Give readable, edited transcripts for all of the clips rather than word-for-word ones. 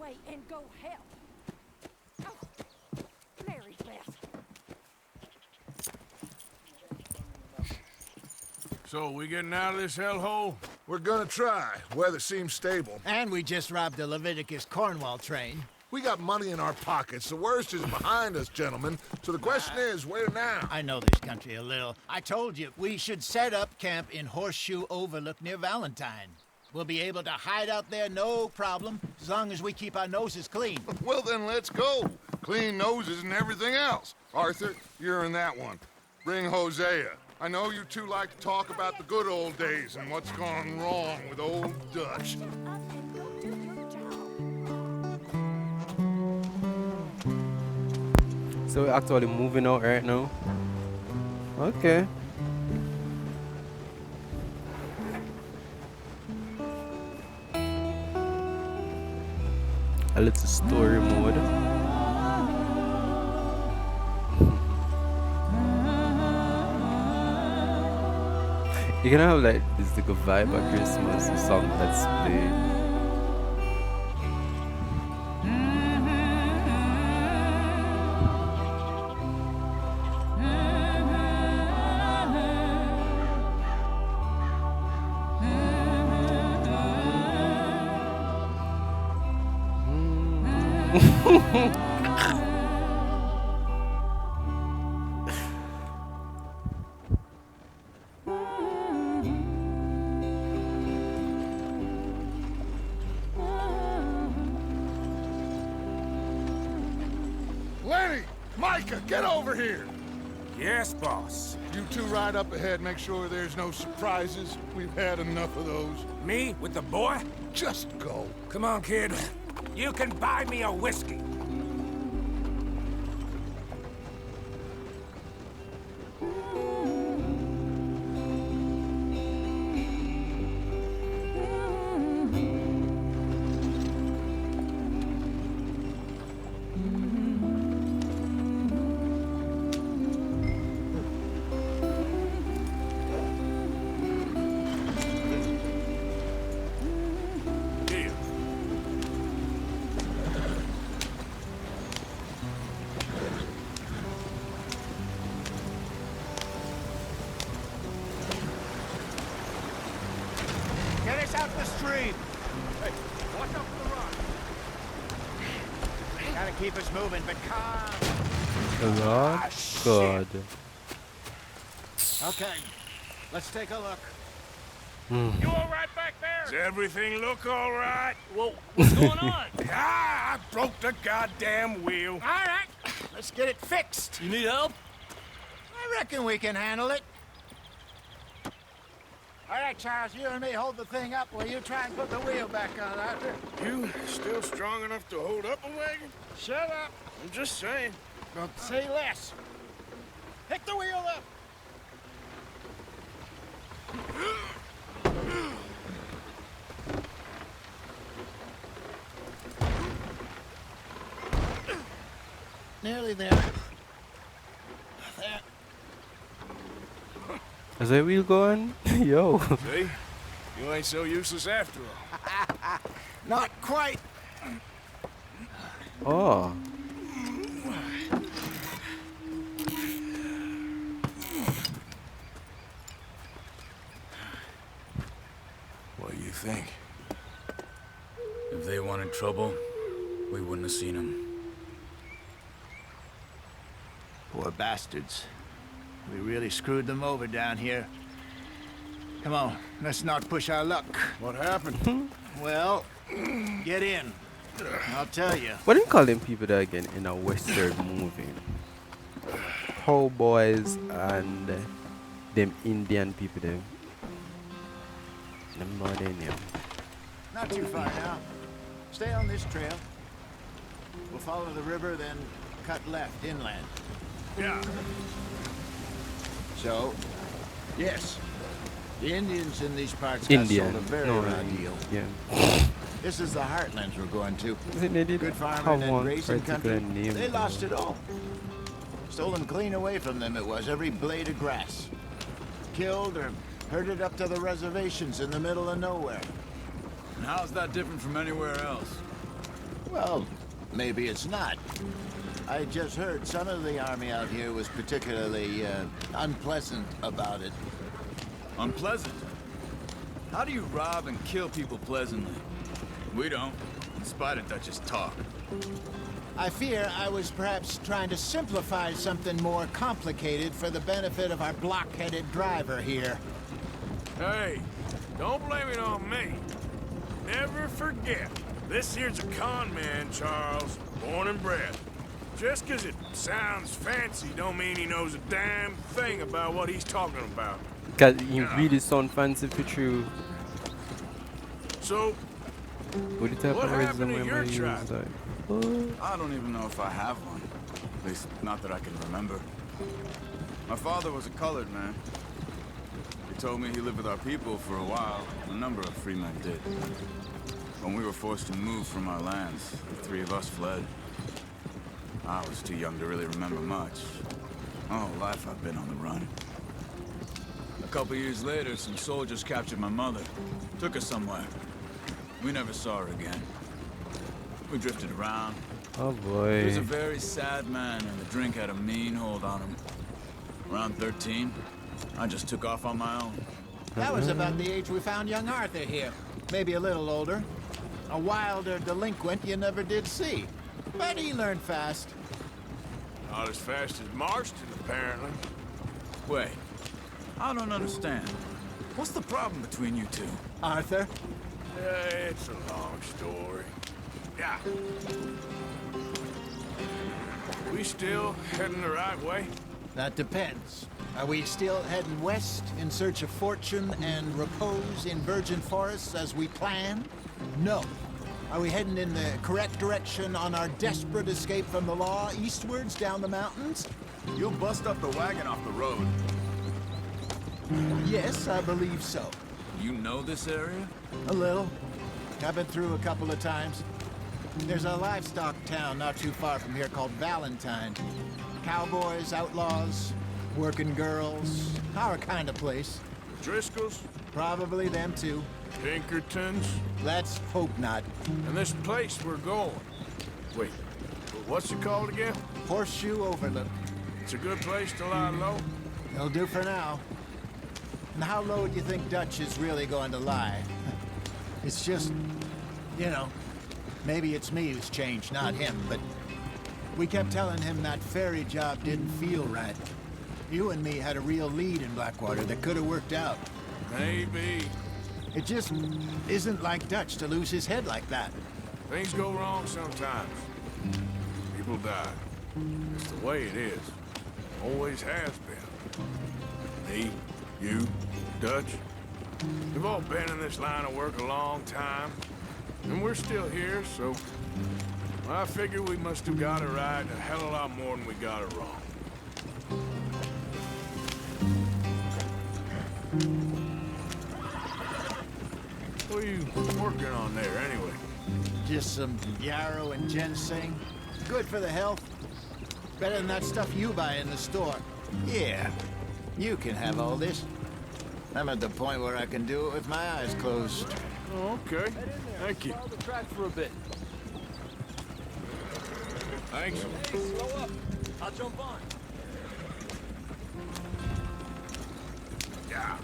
away and go help. Oh, Mary Beth. So, we getting out of this hellhole? We're gonna try. Weather seems stable. And we just robbed the Leviticus Cornwall train. We got money in our pockets. The worst is behind us, gentlemen. So the question is, where now? I know this country a little. I told you, we should set up camp in Horseshoe Overlook near Valentine. We'll be able to hide out there, no problem, as long as we keep our noses clean. Well, then let's go. Clean noses and everything else. Arthur, you're in that one. Bring Hosea. I know you two like to talk about the good old days and what's gone wrong with old Dutch. Up and go do your job. So we're actually moving out right now. Okay. A little story mode. You can have like this like a vibe at Christmas, the song that's played. Lenny! Micah, get over here! Yes, boss. You two ride up ahead, make sure there's no surprises. We've had enough of those. Me with the boy? Just go. Come on, kid. You can buy me a whiskey. Here. Get us out the stream. Hey, watch out for the rock. Gotta keep us moving, but calm. Lord God. Okay, let's take a look. You all right back there? Does everything look all right? Whoa, what's going on? I broke the goddamn wheel. All right, let's get it fixed. You need help? I reckon we can handle it. All right, Charles, you and me hold the thing up while you try and put the wheel back on, Arthur. You still strong enough to hold up a wagon? Shut up. I'm just saying. Don't say less. Pick the wheel up. Nearly there. There. Is that wheel going? Yo. See? You ain't so useless after all. Not quite. Oh. What do you think? If they wanted trouble, we wouldn't have seen them. Poor bastards. We really screwed them over down here. Come on, let's not push our luck. What happened? Well, get in. I'll tell you. What do you call them people that again in a Western movie? Cowboys and them Indian people them. Them know their name. Not too far now. Stay on this trail. We'll follow the river, then cut left inland. Yeah. So, yes, the Indians in these parts got Indian. sold a very No, raw deal. yeah. This is the heartlands we're going to. Isn't they did Good have farming and one grazing particular country. name? They lost it all. Stolen clean away from them it was, every blade of grass. Killed or herded up to the reservations in the middle of nowhere. And how's that different from anywhere else? Well, maybe it's not. I just heard some of the army out here was particularly unpleasant about it. Unpleasant? How do you rob and kill people pleasantly? We don't, in spite of Dutch's talk. I fear I was perhaps trying to simplify something more complicated for the benefit of our block-headed driver here. Hey, don't blame it on me. Never forget, this here's a con man, Charles, born and bred. Just 'cause it sounds fancy don't mean he knows a damn thing about what he's talking about. Cause you really sound fancy for true. So, What the type what of happened wisdom to am your I use? tribe? Like, I don't even know if I have one. At least, not that I can remember. My father was a colored man. He told me he lived with our people for a while. A number of free men did. When we were forced to move from our lands, the three of us fled. I was too young to really remember much. My whole life I've been on the run. A couple years later, some soldiers captured my mother. Took her somewhere. We never saw her again. We drifted around. oh He was a boy. very sad man, and the drink had a mean hold on him. Around 13, I just took off on my own. That was about the age we found young Arthur here. Maybe a little older. A wilder delinquent you never did see. But he learned fast. Not as fast as Marston, apparently. Wait, I don't understand. What's the problem between you two? Arthur? It's a long story. Yeah. We still heading the right way? That depends. Are we still heading west in search of fortune and repose in virgin forests as we planned? No. Are we heading in the correct direction on our desperate escape from the law eastwards down the mountains? You'll bust up the wagon off the road. Yes, I believe so. You know this area? A little. I've been through a couple of times. There's a livestock town not too far from here called Valentine. Cowboys, outlaws, working girls, our kind of place. Driscoll's? Probably them too. Pinkertons? Let's hope not. And this place we're going. Wait, what's it called again? Horseshoe Overlook. It's a good place to lie low? It'll do for now. And how low do you think Dutch is really going to lie? It's just, you know, maybe it's me who's changed, not him, but we kept telling him that ferry job didn't feel right. You and me had a real lead in Blackwater that could have worked out. Maybe. It just isn't like Dutch to lose his head like that. Things go wrong sometimes. People die. It's the way it is. Always has been. Me, you, Dutch. We've all been in this line of work a long time. And we're still here, so I figure we must have got it right a hell of a lot more than we got it wrong. What are you working on there, anyway? Just some yarrow and ginseng. Good for the health. Better than that stuff you buy in the store. Yeah, you can have all this. I'm at the point where I can do it with my eyes closed. Oh, okay. Thank you. The track for a bit. Thanks. Hey, slow up. I'll jump on. Yeah.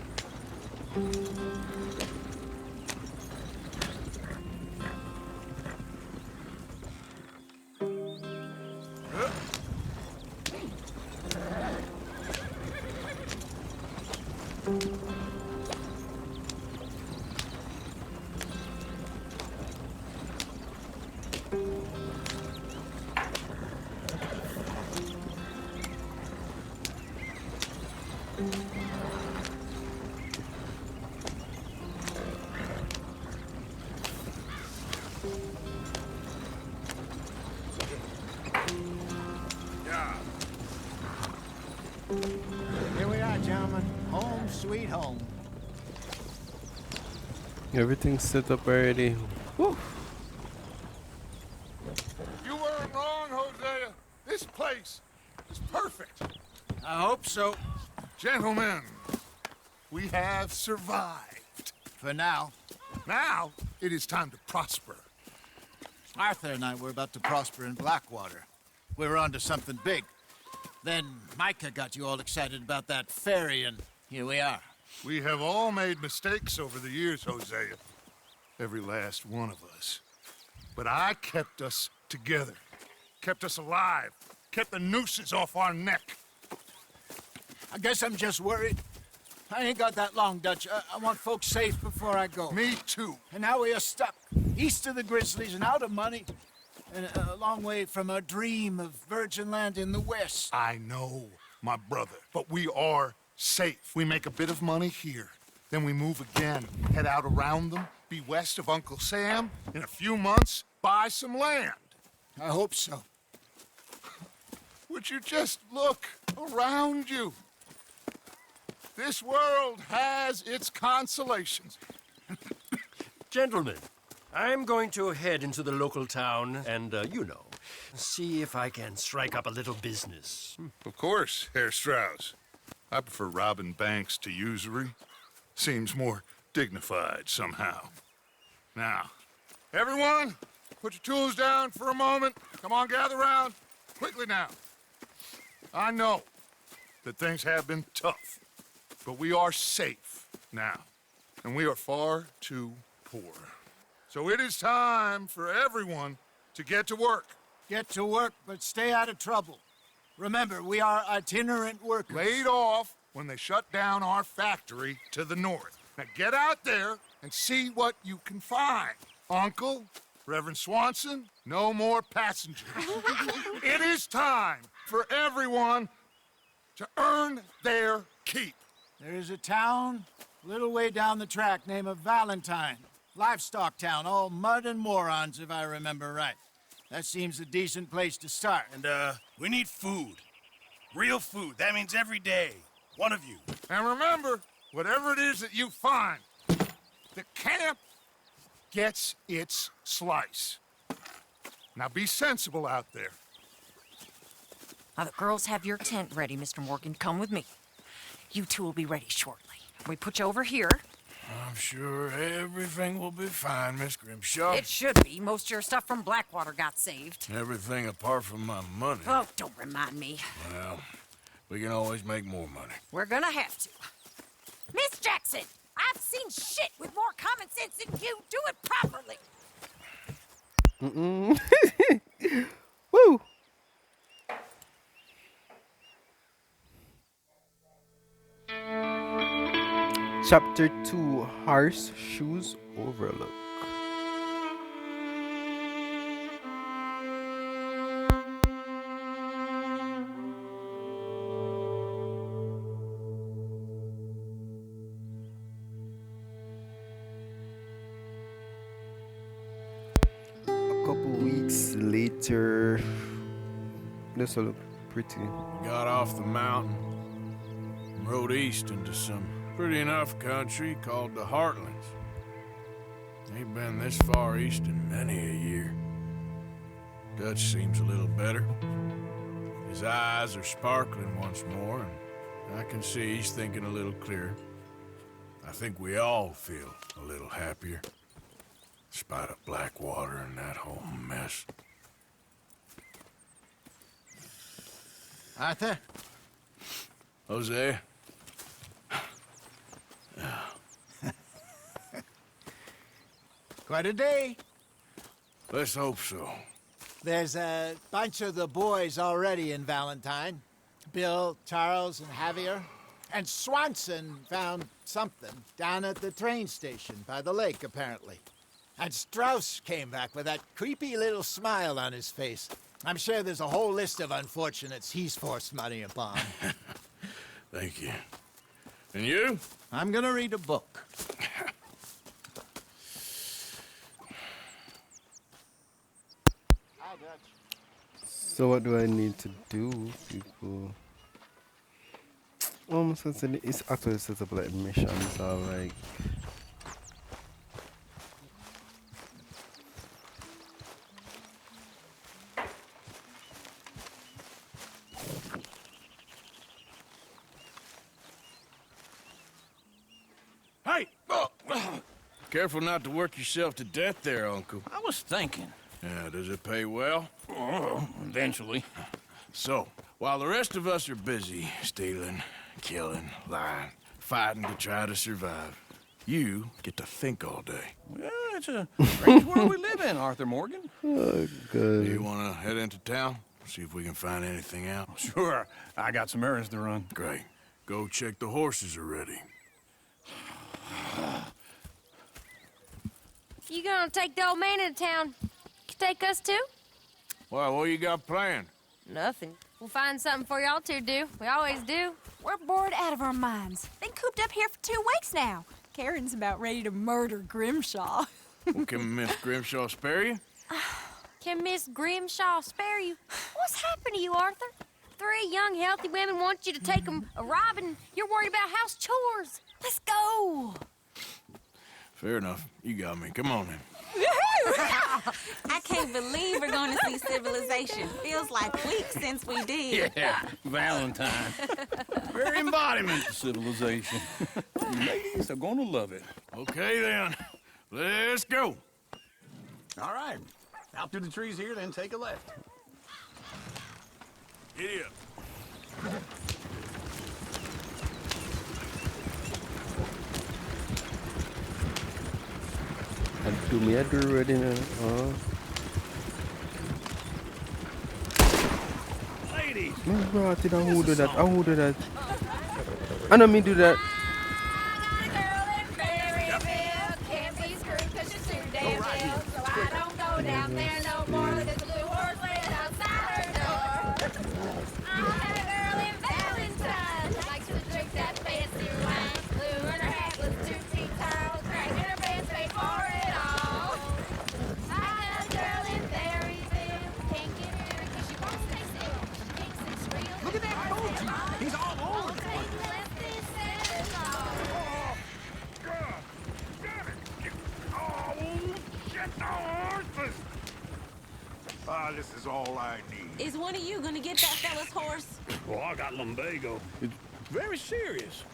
Here we are, gentlemen. Home sweet home. Everything's set up already. Woo. You weren't wrong, Hosea. This place is perfect. I hope so. Gentlemen, we have survived. For now. Now, it is time to prosper. Arthur and I were about to prosper in Blackwater. We were onto something big. Then Micah got you all excited about that ferry, and here we are. We have all made mistakes over the years, Hosea. Every last one of us. But I kept us together. Kept us alive. Kept the nooses off our neck. I guess I'm just worried. I ain't got that long, Dutch. I want folks safe before I go. Me too. And now we are stuck, east of the Grizzlies and out of money, and a long way from our dream of virgin land in the west. I know, my brother, but we are safe. We make a bit of money here, then we move again, head out around them, be west of Uncle Sam, in a few months, buy some land. I hope so. Would you just look around you? This world has its consolations. Gentlemen, I'm going to head into the local town and, see if I can strike up a little business. Of course, Herr Strauss. I prefer robbing banks to usury. Seems more dignified somehow. Now, everyone, put your tools down for a moment. Come on, gather round. Quickly now. I know that things have been tough, but we are safe now, and we are far too poor. So it is time for everyone to get to work. Get to work, but stay out of trouble. Remember, we are itinerant workers. Laid off when they shut down our factory to the north. Now get out there and see what you can find. Uncle, Reverend Swanson, no more passengers. It is time for everyone to earn their keep. There is a town a little way down the track named Valentine. Livestock town, all mud and morons, if I remember right. That seems a decent place to start. And, we need food. Real food. That means every day. One of you. And remember, whatever it is that you find, the camp gets its slice. Now be sensible out there. Now the girls have your tent ready, Mr. Morgan. Come with me. You two will be ready shortly. We put you over here. I'm sure everything will be fine, Miss Grimshaw. It should be. Most of your stuff from Blackwater got saved. Everything apart from my money. Oh, don't remind me. Well, we can always make more money. We're gonna have to. Miss Jackson, I've seen shit with more common sense than you. Do it properly. Woo! Chapter 2, Horseshoes Overlook. A couple weeks later, this will look pretty. We got off the mountain and rode east into some pretty enough country called the Heartlands. Ain't been this far east in many a year. Dutch seems a little better. His eyes are sparkling once more, and I can see he's thinking a little clearer. I think we all feel a little happier, in spite of Blackwater and that whole mess. Arthur? Jose? Quite a day. Let's hope so. There's a bunch of the boys already in Valentine. Bill, Charles, and Javier. And Swanson found something down at the train station by the lake, apparently. And Strauss came back with that creepy little smile on his face. I'm sure there's a whole list of unfortunates he's forced money upon. Thank you. And you? I'm gonna read a book. So what do I need to do, people? So it's actually set up like missions or like... Hey! Careful not to work yourself to death there, Uncle. I was thinking, Yeah, does it pay well? Oh, eventually. So, while the rest of us are busy stealing, killing, lying, fighting to try to survive, you get to think all day. Well, it's a strange world we live in, Arthur Morgan. Oh, God. You want to head into town? See if we can find anything out? Sure, I got some errands to run. Great. Go check the horses are ready. You gonna take the old man into town? You take us too? Well, what you got planned? Nothing. We'll find something for y'all to do. We always do. We're bored out of our minds. Been cooped up here for 2 weeks now. Karen's about ready to murder Grimshaw. Well, can Miss Grimshaw spare you? Can Miss Grimshaw spare you? What's happened to you, Arthur? 3 young, healthy women want you to take them a robbing. You're worried about house chores. Let's go. Fair enough. You got me. Come on then. I can't believe we're going to see civilization. Feels like weeks since we did. Yeah, Valentine. Very embodiment of civilization. You ladies are gonna love it. Okay then. Let's go. All right. Out through the trees here, then take a left. Giddy up. Aduh, me aduh ready now. Oh. Ladies! Me brought it. Who do that? Who do that? I know me do that. This is all I need. Is one of you going to get that fella's horse? Well, I got lumbago. It's very serious.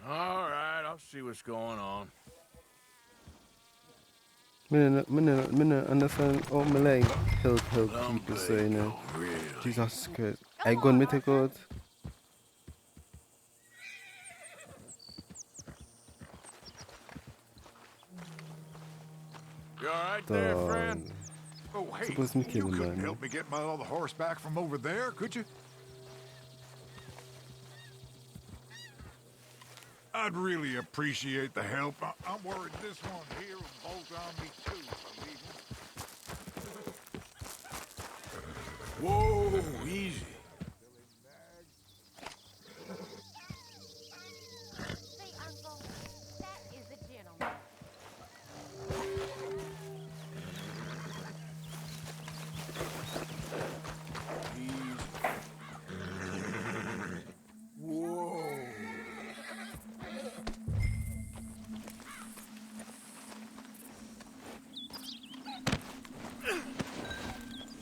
All right, I'll see what's going on. Me understand how me like help people say now. Really? Jesus Christ. I gun me take out. You all right there, friend? Oh, hey, Suppose me you kill him, couldn't man. help me get my other horse back from over there, could you? I'd really appreciate the help. I'm worried this one here will bolt on me too. Whoa, easy. Say, Uncle, that is a gentleman. Whoa.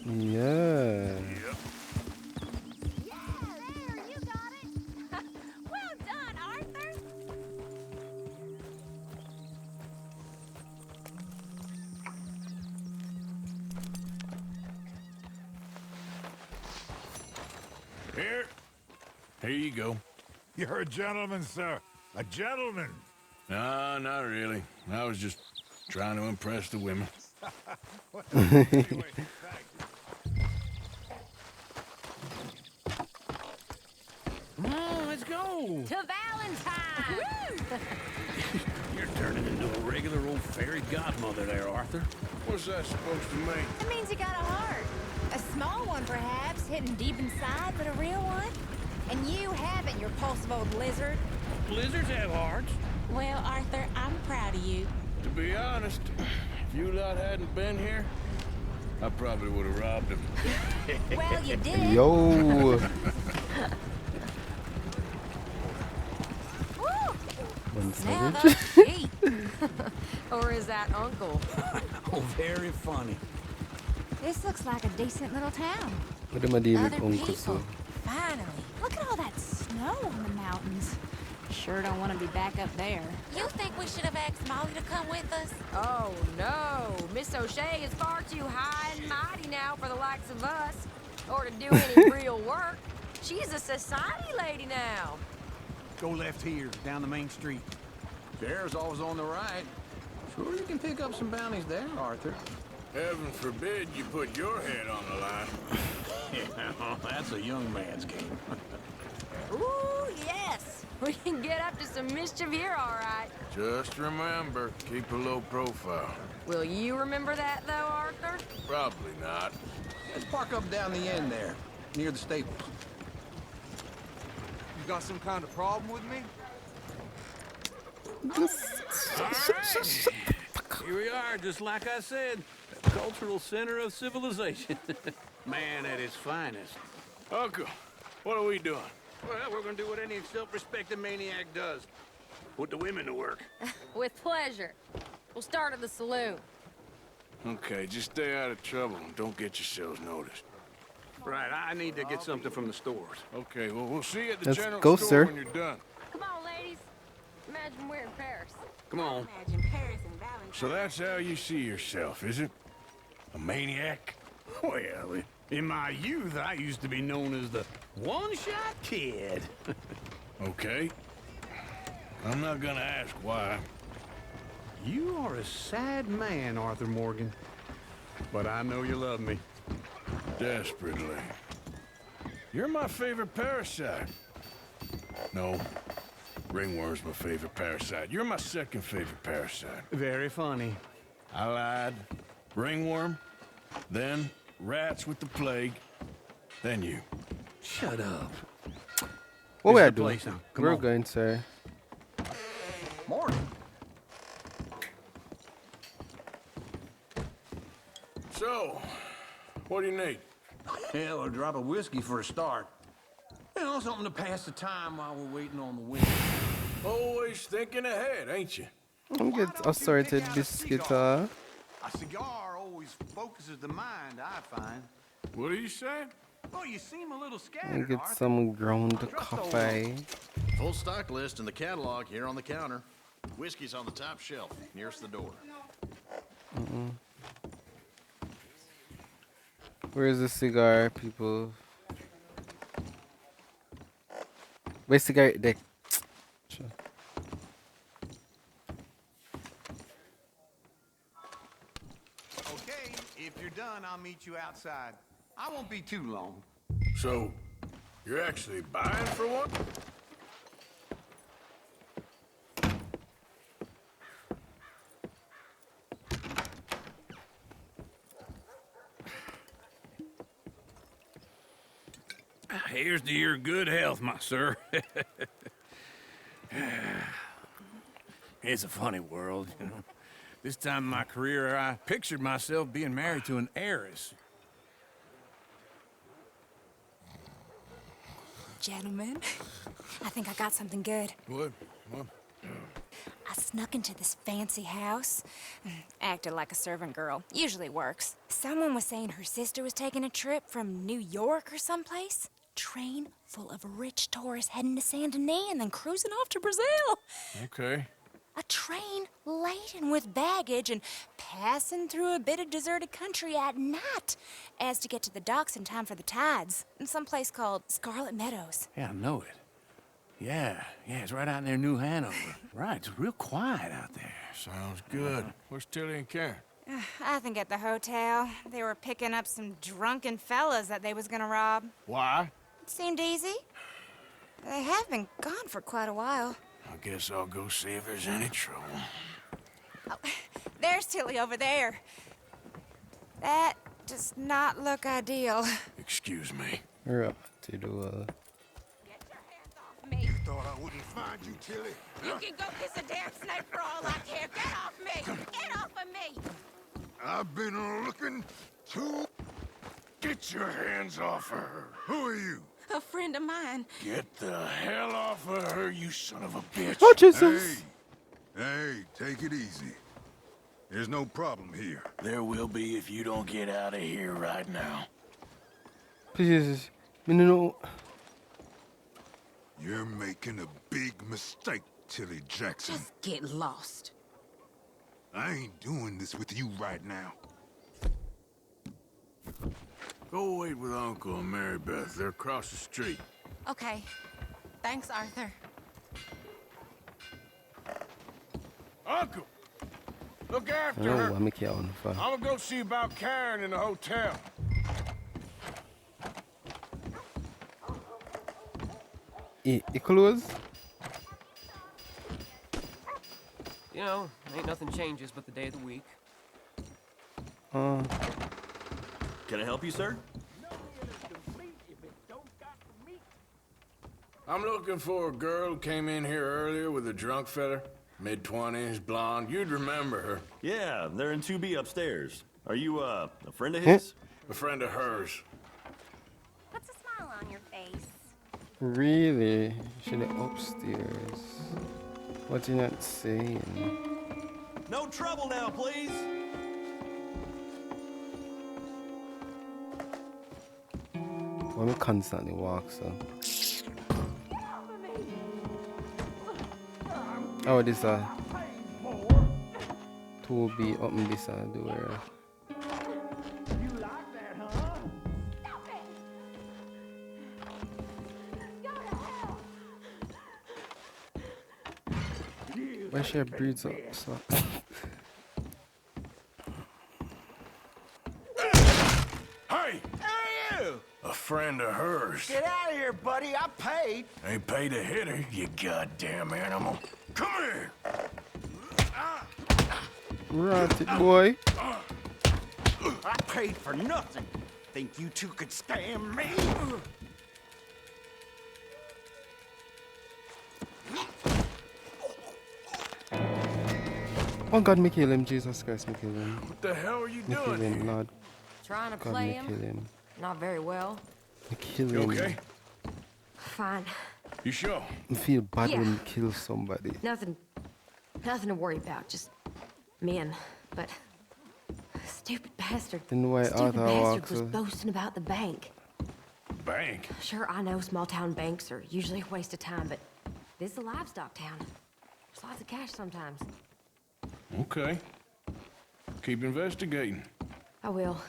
Yeah. Yeah, there, you got it. Well done, Arthur. Here you go. You're a gentleman, sir. A gentleman. No, not really. I was just trying to impress the women. Anyway, thank you. Come on, let's go. To Valentine. You're turning into a regular old fairy godmother there, Arthur. What's that supposed to mean? It means you got a heart. A small one, perhaps, hidden deep inside, but a real one. And you haven't, you repulsive old lizard. Lizards have hearts. Well, Arthur, I'm proud of you. To be honest, if you lot hadn't been here, I probably would have robbed him. Well, you did. Yo. Woo! One Now savage. that's cheap. Or is that Uncle? Oh, very funny. This looks like a decent little town. What am I dealing with Other Uncle people. so? Finally. Look at all that snow on the mountains. Sure don't want to be back up there. You think we should have asked Molly to come with us? Oh, no. Miss O'Shea is far too high and mighty now for the likes of us. Or to do any real work. She's a society lady now. Go left here, down the main street. There's always on the right. Sure you can pick up some bounties there, Arthur. Heaven forbid you put your head on the line. Yeah, that's a young man's game. Ooh, yes. We can get up to some mischief here, all right. Just remember, keep a low profile. Will you remember that, though, Arthur? Probably not. Let's park up down the end there, near the stables. You got some kind of problem with me? Here we are, just like I said. The cultural center of civilization. Man at his finest. Uncle, what are we doing? Well, we're gonna do what any self-respecting maniac does. Put the women to work. With pleasure. We'll start at the saloon. Okay, just stay out of trouble and don't get yourselves noticed. Right, I need to get something from the stores. Okay, well, we'll see you at the Let's general go, store sir. when you're done. Come on, ladies. Imagine we're in Paris. Come on. Imagine Paris and Valentine. So that's how you see yourself, is it? A maniac? Well, in my youth, I used to be known as the one-shot kid. Okay. I'm not gonna ask why. You are a sad man, Arthur Morgan. But I know you love me. Desperately. You're my favorite parasite. No. Ringworm's my favorite parasite. You're my second favorite parasite. Very funny. I lied. Ringworm, then rats with the plague, then you. Shut up. What we This are is the doing? place now. Come We're on. going, sir. Morgan. So, what do you need? Hell, a drop of whiskey for a start. You know, something to pass the time while we're waiting on the wind. Always thinking ahead, ain't you? I'm get assorted biscuit. A cigar always focuses the mind, I find. What are you saying? Oh, you seem a little I scattered, get Arthur. some ground coffee. Full stock list in the catalog here on the counter. Whiskey's on the top shelf, nearest the door. Where's the cigar, people? Where's the cigar deck? Okay, if you're done, I'll meet you outside. I won't be too long. So, you're actually buying for one? Here's to your good health, my sir. It's a funny world, you know. This time in my career, I pictured myself being married to an heiress. Gentlemen, I think I got something good. What? I snuck into this fancy house. Acted like a servant girl. Usually works. Someone was saying her sister was taking a trip from New York or someplace. Train full of rich tourists heading to Saint Denis and then cruising off to Brazil. Okay. A train laden with baggage and passing through a bit of deserted country at night as to get to the docks in time for the tides in some place called Scarlet Meadows. Yeah, I know it. Yeah, it's right out near New Hanover. Right, it's real quiet out there. Sounds good. Where's Tilly and Karen? I think at the hotel. They were picking up some drunken fellas that they was gonna rob. Why? It seemed easy. They have been gone for quite a while. I guess I'll go see if there's any trouble. Oh, there's Tilly over there. That does not look ideal. Excuse me. We're up to the Me. Thought I wouldn't find you, Tilly. You can go kiss a damn snake for all I care. Get off me! Get off of me! I've been looking to... Get your hands off of her. Who are you? A friend of mine. Get the hell off of her, you son of a bitch. Oh, Jesus. Hey, take it easy. There's no problem here. There will be if you don't get out of here right now. Please. No. You're making a big mistake, Tilly Jackson. Just get lost. I ain't doing this with you right now. Go wait with Uncle and Mary Beth. They're across the street. Okay. Thanks, Arthur. Uncle! Look after Oh, her. I'm on fire. I'm gonna go see about Karen in the hotel. It close? You know, ain't nothing changes but the day of the week. Can I help you, sir? I'm looking for a girl who came in here earlier with a drunk fella. Mid-20s, blonde. You'd remember her. Yeah, they're in 2B upstairs. Are you, a friend of his? A friend of hers. What's a smile on your face? Really? Should have upstairs. What you not saying? No trouble now, please. Why me constantly walk so? Oh, this 2B up in this door. Why she breeds up so? Hey! Hey, you! A friend of hers. Get out of here, buddy. I paid. Ain't paid to hit her, you goddamn animal. Come here! Ratted boy. I paid for nothing. Think you two could stand me? Oh God, me kill him. Jesus Christ, me kill him. What the hell are you Me kill doing him, here? Lord. Trying to God, play me him? kill him. Not very well. Me kill You him. okay? Fine. You sure? I feel bad Yeah. when you kill somebody. Nothing to worry about. Just men. But stupid bastard. Then why Stupid Arthur bastard walks was up? boasting about the bank. Bank? Sure, I know small town banks are usually a waste of time, but this is a livestock town. There's lots of cash sometimes. Okay. Keep investigating. I will.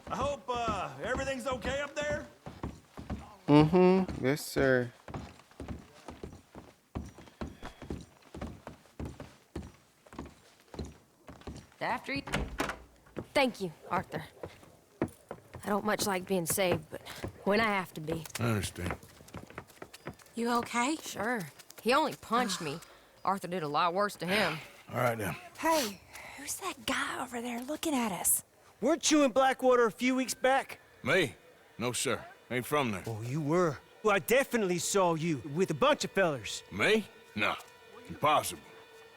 I hope, everything's okay up there? Mm-hmm. Yes, sir. After you. Thank you, Arthur. I don't much like being saved, but when I have to be. I understand. You okay? Sure. He only punched me. Arthur did a lot worse to him. All right, then. Hey, who's that guy over there looking at us? Weren't you in Blackwater a few weeks back? Me? No, sir. Ain't from there. Oh, you were. Well, I definitely saw you with a bunch of fellers. Me? No. Impossible.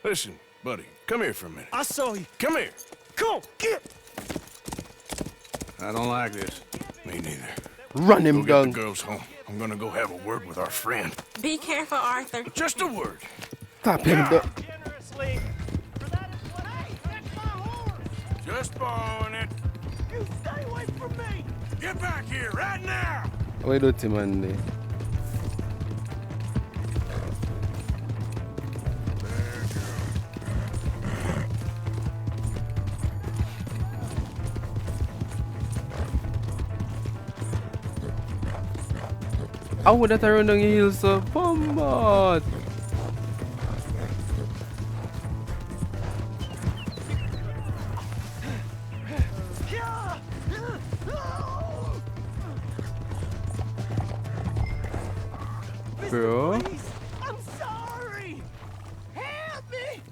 Listen, buddy, come here for a minute. I saw you. Come here. Come on, get! I don't like this. Me neither. Run him Go down. get the girls home. I'm gonna go have a word with our friend. Be careful, Arthur. Just a word. Stop him down. Generously. Just borrowing it. You stay away from me! Get back here right now! Why do you man there? I would have run down your heels so bombard. Bro. I'm sorry! Help me!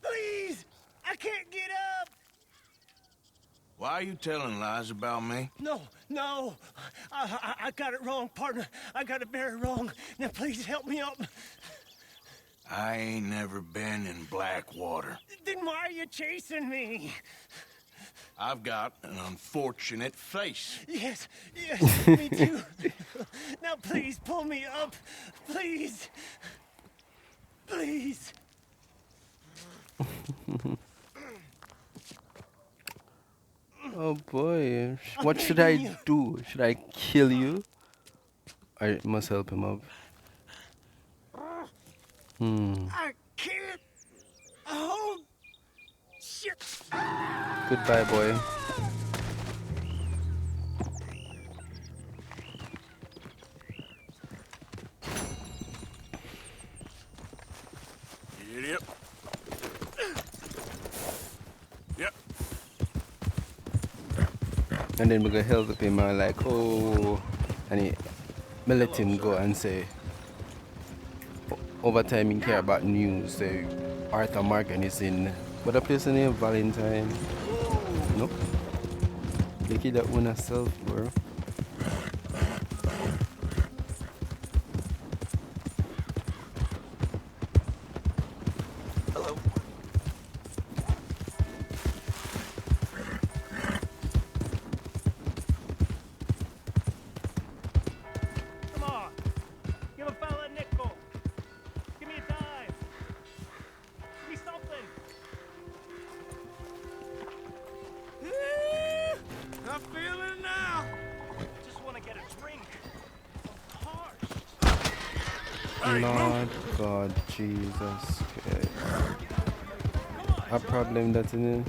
Please! I can't get up! Why are you telling lies about me? No, no. I got it wrong, partner. I got it very wrong. Now please help me up. I ain't never been in Blackwater. Then why are you chasing me? I've got an unfortunate face. Yes, yes, me too. Now please pull me up. Please. Please. Oh boy. What should I do? Should I kill you? I must help him up. I can't. Oh, shit. Goodbye, boy. Idiot. Yep. And then we go help him and like, oh, and he, me let him go and say, over time he care about news, say Arthur Morgan is in, what a place name, Valentine? Nope. The kid that won herself, bro. Come on. Give a fella a nickel. Give me a dime. Give me something. I feel it now. Just want to get a drink. Lord God, Jesus Christ. A problem that's in it.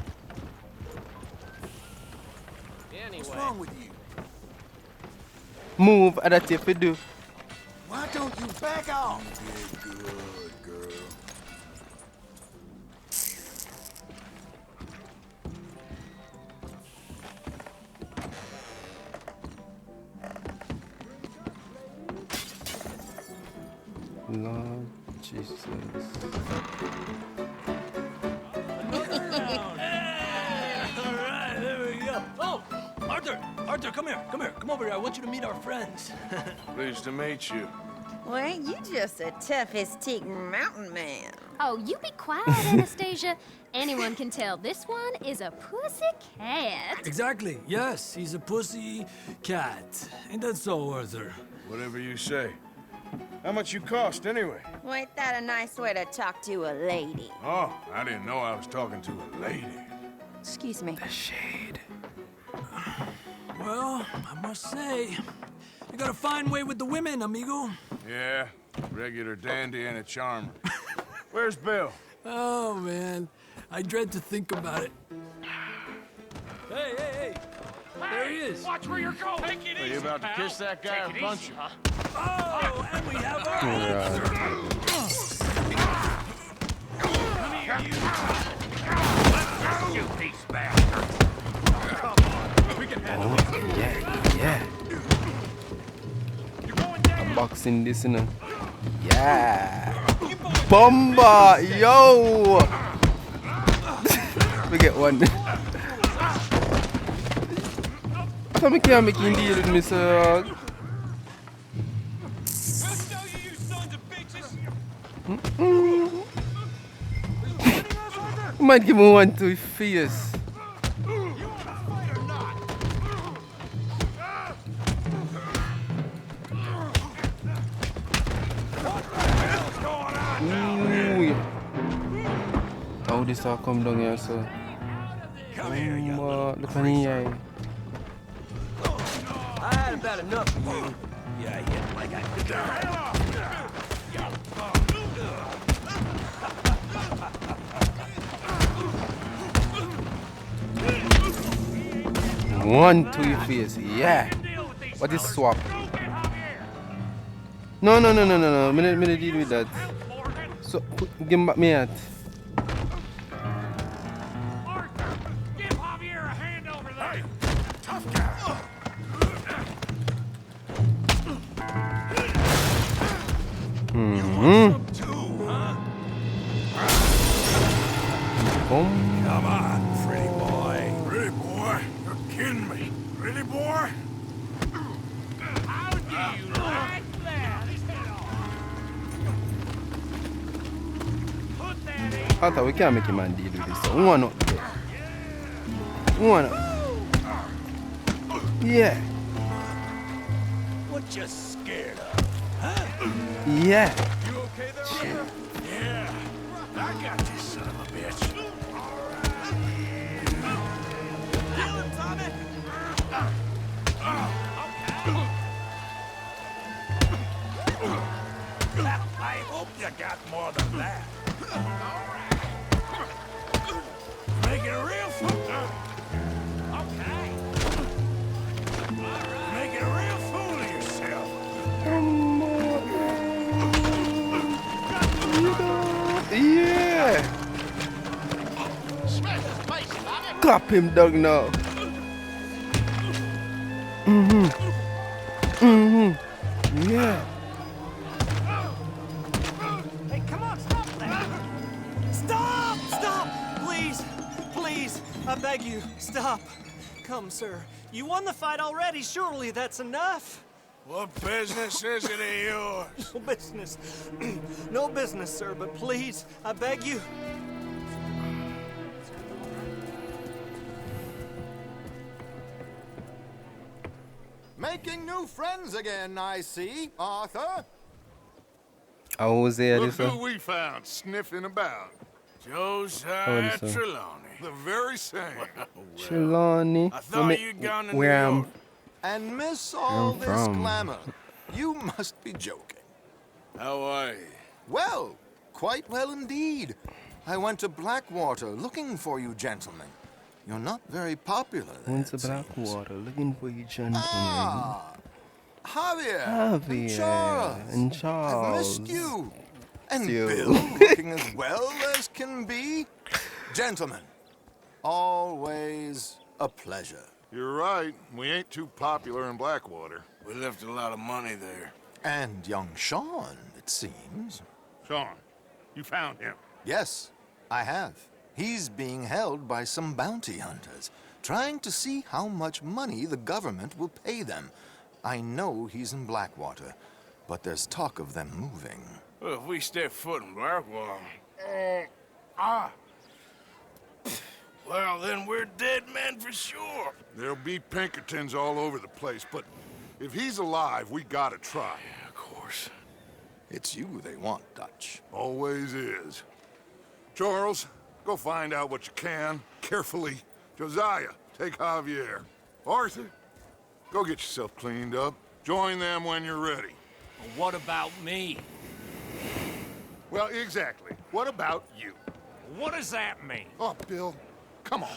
What's wrong with you? Move, and that's if you do. Why don't you back off? Good girl. Lord Jesus. All right, there we go. Oh, Arthur, come here, come over here. I want you to meet our friends. Pleased to meet you. Well, ain't you just a tough as teak mountain man? Oh, you be quiet, Anastasia. Anyone can tell this one is a pussy cat. Exactly. Yes, he's a pussy cat. Ain't that so, Arthur? Whatever you say. How much you cost, anyway? Well, ain't that a nice way to talk to a lady? Oh, I didn't know I was talking to a lady. Excuse me. The shade. Well, I must say, you got a fine way with the women, amigo. Yeah, regular dandy and a charmer. Where's Bill? Oh, man. I dread to think about it. Hey! There he is. Watch where you're going. Take it Are easy, you about to pal. kiss that guy or punch him? Oh, and we have our You piece bastard. Come on. We can handle this. Yeah. I'm boxing this, you know. Yeah. Bomba! Yo! We get one. I thought we can't make him deal with me, sir. Might give him one to his face. Ooh. How this all come down here, sir? Look at the eye. I had about enough of you. Yeah, like I did. One to your face, yeah. What is swap? No. Me deal with that. So, give him back me hat. Give Javier a hand over there. Tough guy. Come on, pretty boy. Pretty boy? You're kidding me. Pretty boy? How do you like that? Put that in. I thought we can't make him man deal with this. So, one up there. One up. Yeah. What you scared of? Huh? Yeah. You okay there, Arthur? Yeah. I got this son of a bitch. hope you got more than that. Make it a real fool. Okay. Make it a real fool of yourself. Yeah. Clap him, dog, now. Yeah. Hey, come on, stop that! Stop! Stop! Please! Please! I beg you, stop. Come, sir. You won the fight already. Surely that's enough. What business is it of yours? No business. No business, sir, but please, I beg you. Making new friends again, I see, Arthur. How was it, Look this who one? we found sniffing about. Josiah Oh, this one. Trelawney. The very same. Trelawney. I thought you'd gone to where New I'm York. And miss all I'm this from. glamour. You must be joking. How are you? Well, quite well indeed. I went to Blackwater looking for you gentlemen. You're not very popular there. Went to Blackwater looking for you, gentlemen. Ah, Javier. Javier and Charles. I've missed you. And You. Bill looking as well as can be. Gentlemen, always a pleasure. You're right. We ain't too popular in Blackwater. We left a lot of money there. And young Sean, it seems. Sean, you found him. Yes, I have. He's being held by some bounty hunters, trying to see how much money the government will pay them. I know he's in Blackwater, but there's talk of them moving. Well, if we step foot in Blackwater... Well, then we're dead men for sure. There'll be Pinkertons all over the place, but if he's alive, we gotta try. Yeah, of course. It's you they want, Dutch. Always is. Charles, go find out what you can, carefully. Josiah, take Javier. Arthur, go get yourself cleaned up. Join them when you're ready. What about me? Well, exactly. What about you? What does that mean? Oh, Bill, come on.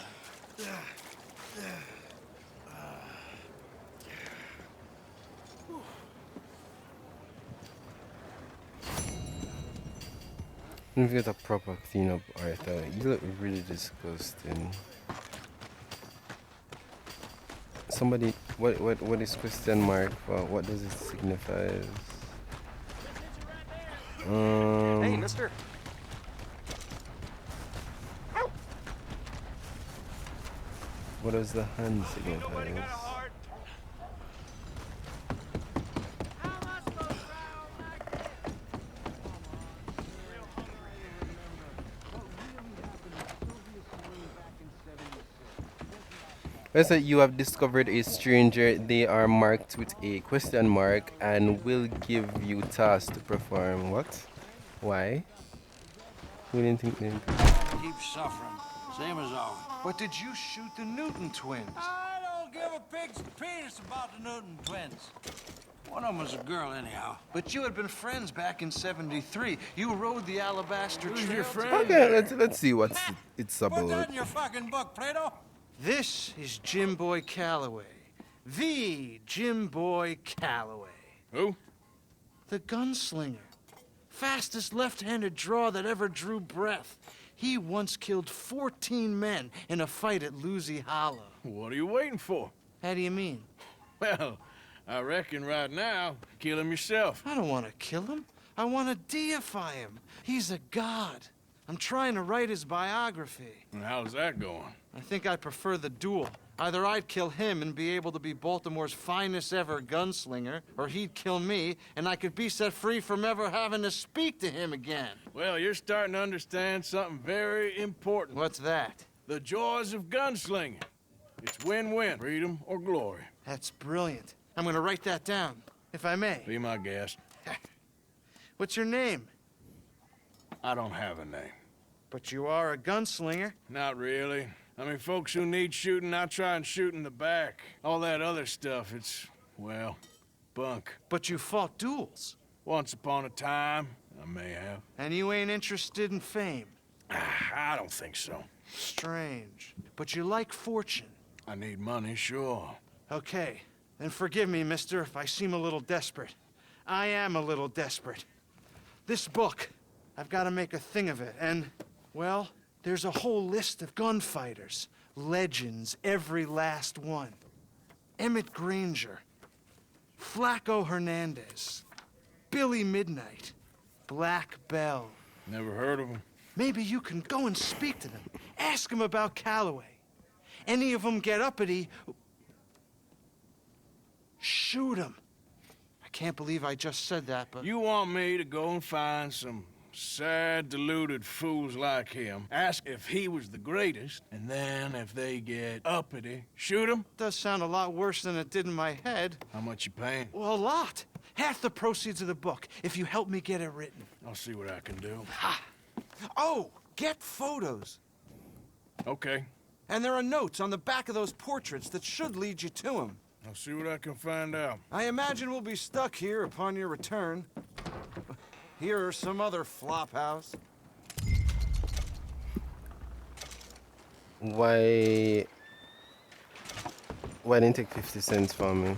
Let me get a proper cleanup, Arthur. You look really disgusting. Somebody, what is question mark for? What does it signify? Hey, mister. What does the hand signify? Let's say you have discovered a stranger. They are marked with a question mark and will give you tasks to perform. What? Why? We didn't think they didn't. Keep suffering, same as always. But did you shoot the Newton twins? I don't give a pig's penis about the Newton twins. One of them was a girl, anyhow. But you had been friends back in '73. You rode the Alabaster Who's Trail. your friend? Okay, let's see what it's Put that about. in your fucking book, Plato. This is Jim Boy Calloway. The Jim Boy Calloway. Who? The gunslinger. Fastest left-handed draw that ever drew breath. He once killed 14 men in a fight at Lucy Hollow. What are you waiting for? How do you mean? Well, I reckon right now, kill him yourself. I don't want to kill him. I want to deify him. He's a god. I'm trying to write his biography. And how's that going? I think I prefer the duel. Either I'd kill him and be able to be Baltimore's finest ever gunslinger, or he'd kill me and I could be set free from ever having to speak to him again. Well, you're starting to understand something very important. What's that? The joys of gunslinging. It's win-win, freedom or glory. That's brilliant. I'm gonna write that down, if I may. Be my guest. What's your name? I don't have a name. But you are a gunslinger. Not really. I mean, folks who need shooting, I try and shoot in the back. All that other stuff, it's, well, bunk. But you fought duels. Once upon a time, I may have. And you ain't interested in fame? I don't think so. Strange. But you like fortune? I need money, sure. Okay. Then forgive me, mister, if I seem a little desperate. I am a little desperate. This book, I've got to make a thing of it, and, well, there's a whole list of gunfighters. Legends, every last one. Emmett Granger, Flaco Hernandez, Billy Midnight, Black Bell. Never heard of him. Maybe you can go and speak to them. Ask them about Calloway. Any of them get uppity, shoot them. I can't believe I just said that, but... You want me to go and find some sad, deluded fools like him, ask if he was the greatest, and then if they get uppity, shoot him? Does sound a lot worse than it did in my head. How much you paying? Well, a lot. Half the proceeds of the book, if you help me get it written. I'll see what I can do. Ha! Oh, get photos. Okay. And there are notes on the back of those portraits that should lead you to him. I'll see what I can find out. I imagine we'll be stuck here upon your return. Here or some other flop house. Why didn't you take 50 cents from me?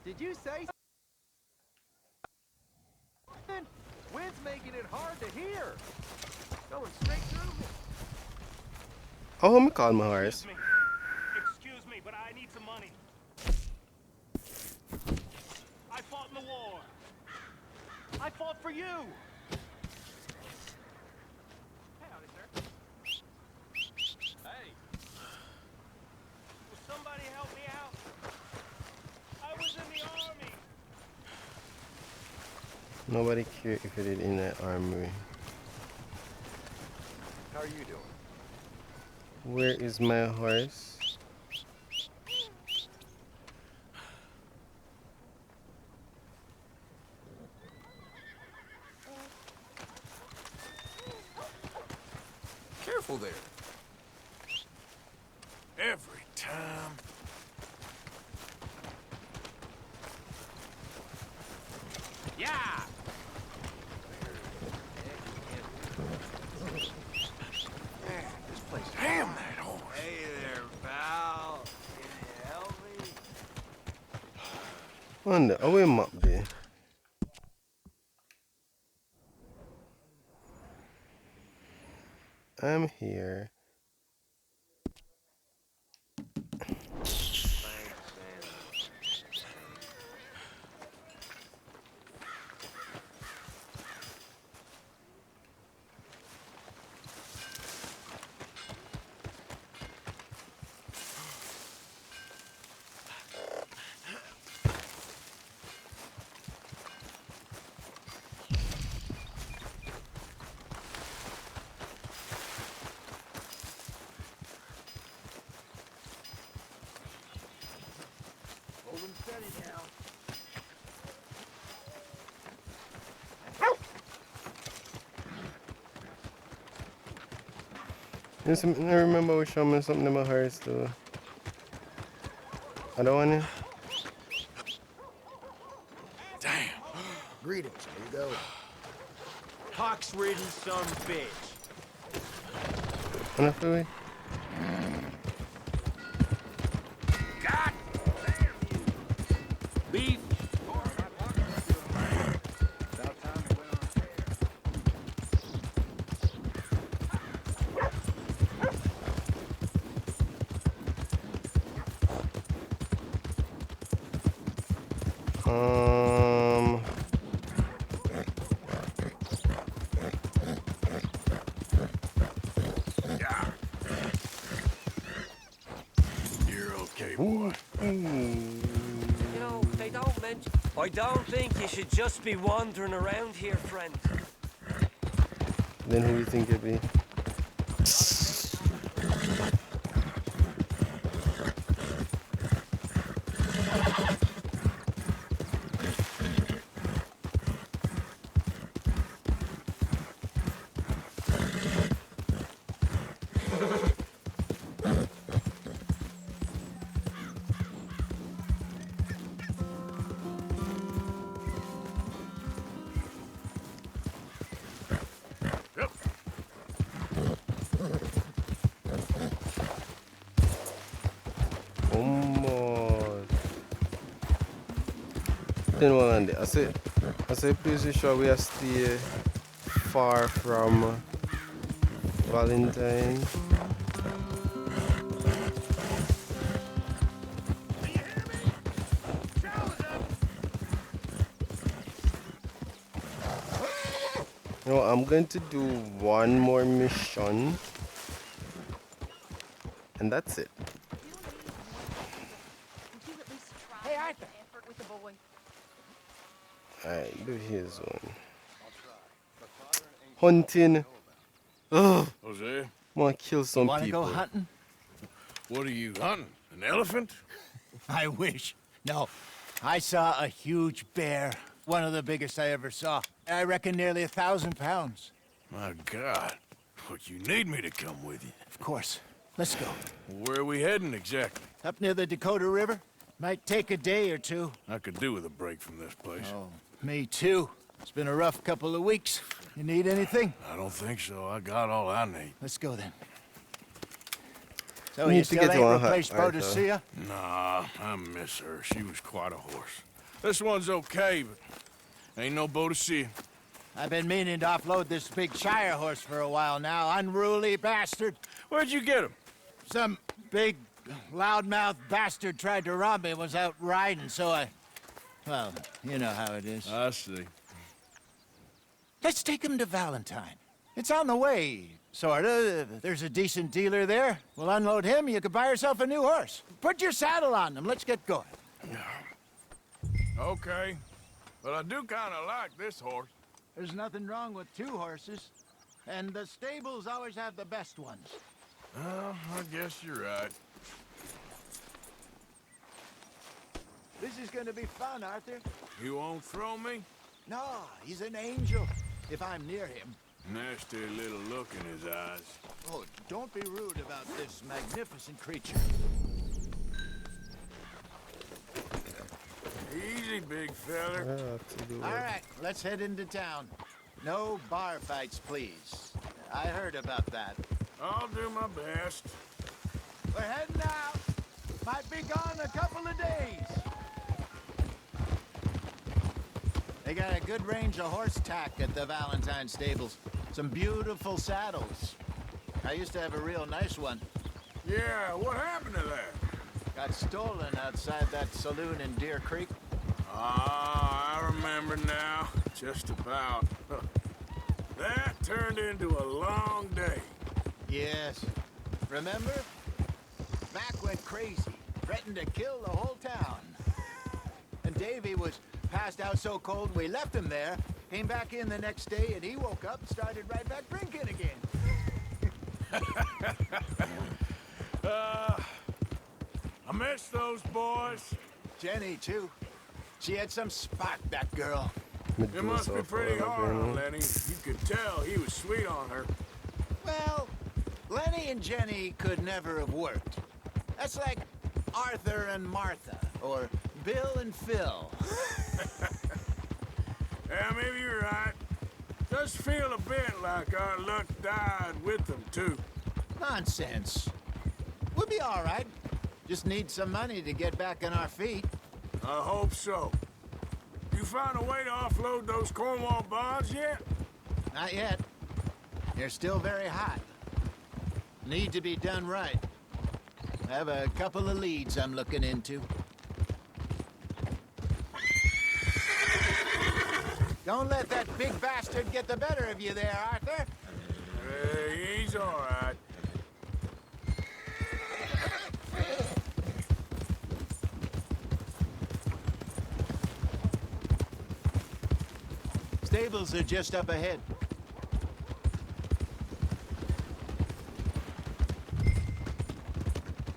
Did you say something? Wind's making it hard to hear. Going straight through me. Oh, I'm call my horse. Excuse me, but I need some money. I fought in the war. I fought for you. Howdy, sir. Hey. Will somebody help me out? I was in the army. Nobody care if you did in the armory. How are you doing? Where is my horse? Careful there. Every time. Yeah. Damn that horse. Hey there, pal. Can you help me? Wonder, oh, we up there. I'm here. Holding steady now. Yes, I remember we showed me something about horse too. I don't want it. Damn. Greetings. Here you go. Pox-ridden son of a bitch. On the freeway? God damn you. Beef. You're okay, boy. You know, they don't mention... I don't think you should just be wandering around here, friend. Then who do you think it'd be? Then one on there. I say, please be sure we are stay far from Valentine. No, I'm going to do one more mission, and that's it. Hey, Arthur. Alright, do his one. Hunting. Ugh. Jose? Wanna kill some Wanna people. go hunting? What are you hunting? An elephant? I wish. No. I saw a huge bear. One of the biggest I ever saw. I reckon nearly 1,000 pounds. My God. What, you need me to come with you? Of course. Let's go. Where are we heading exactly? Up near the Dakota River. Might take a day or two. I could do with a break from this place. Oh, me too. It's been a rough couple of weeks. You need anything? I don't think so. I got all I need. Let's go then. So Need you to still get to ain't one hut, replaced Arthur. Boadicea? Nah, I miss her. She was quite a horse. This one's okay, but ain't no Boadicea. I've been meaning to offload this big Shire horse for a while now. Unruly bastard. Where'd you get him? Some big, loudmouth bastard tried to rob me, was out riding, so I... Well, you know how it is. I see. Let's take him to Valentine. It's on the way, sorta. There's a decent dealer there. We'll unload him, you could buy yourself a new horse. Put your saddle on him, let's get going. Okay. But I do kind of like this horse. There's nothing wrong with two horses. And the stables always have the best ones. Well, I guess you're right. This is gonna be fun, Arthur. You won't throw me? No, he's an angel. If I'm near him. Nasty little look in his eyes. Oh, don't be rude about this magnificent creature. Easy, big feller. All right, let's head into town. No bar fights, please. I heard about that. I'll do my best. We're heading out. Might be gone a couple of days. They got a good range of horse tack at the Valentine stables. Some beautiful saddles. I used to have a real nice one. Yeah, what happened to that? Got stolen outside that saloon in Deer Creek. Ah, I remember now. Just about. That turned into a long day. Yes. Remember? Mac went crazy, threatened to kill the whole town. And Davy was passed out so cold we left him there, came back in the next day, and he woke up and started right back drinking again. I miss those boys. Jenny, too. She had some spark, that girl. It must be pretty hard on Lenny. You could tell he was sweet on her. Well, Lenny and Jenny could never have worked. That's like Arthur and Martha, or Bill and Phil. Yeah, maybe you're right. Does feel a bit like our luck died with them, too. Nonsense. We'll be all right. Just need some money to get back on our feet. I hope so. You find a way to offload those Cornwall bonds yet? Not yet. They're still very hot. Need to be done right. I have a couple of leads I'm looking into. Don't let that big bastard get the better of you there, Arthur. Hey, he's all right. Stables are just up ahead.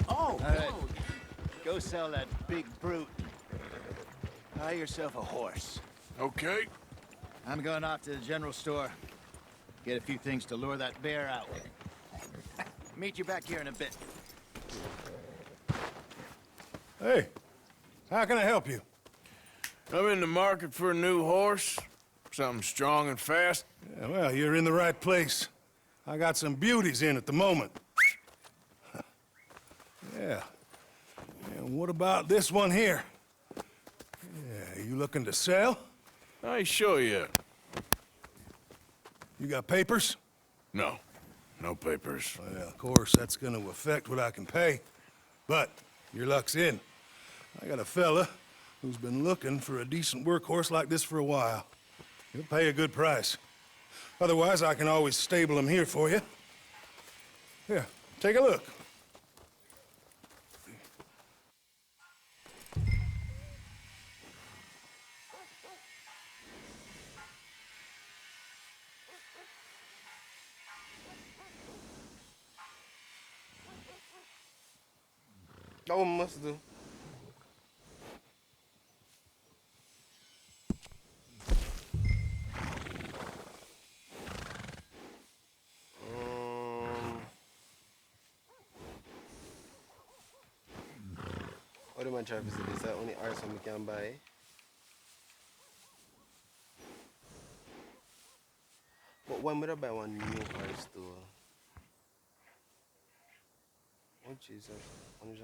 Oh, All right. Go sell that big brute. Buy yourself a horse. Okay. I'm going off to the general store. Get a few things to lure that bear out. Meet you back here in a bit. Hey, how can I help you? I'm in the market for a new horse. Something strong and fast. Yeah, well, you're in the right place. I got some beauties in at the moment. Yeah. And what about this one here? Yeah, you looking to sell? I ain't sure yet. You got papers? No. No papers. Well, of course, that's gonna affect what I can pay. But your luck's in. I got a fella who's been looking for a decent workhorse like this for a while. He'll pay a good price. Otherwise, I can always stable him here for you. Here, take a look. That one must do. What am I trying to visit this? I only are some we can buy. But when would I buy one new horse though? Oh Jesus, $150.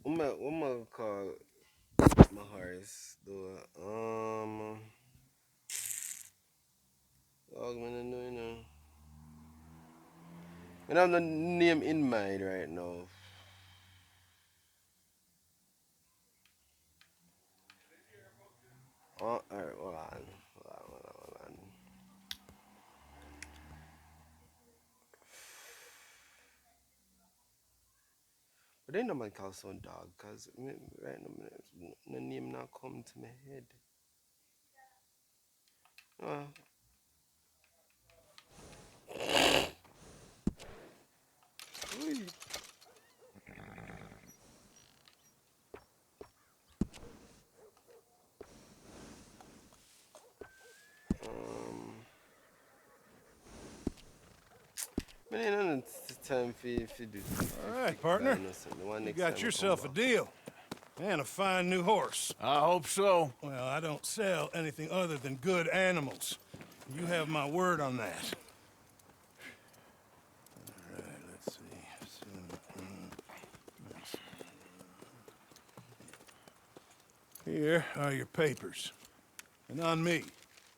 What am I call my horse though? Oh, man, I know. I have the name in mind right now. Oh, alright, hold on. But then nobody call son dog, cause right now no name not come to my head. Man, ain't none time for do. All right, partner. You got yourself a deal. And a fine new horse. I hope so. Well, I don't sell anything other than good animals. You have my word on that. All right, let's see. Here are your papers. And on me,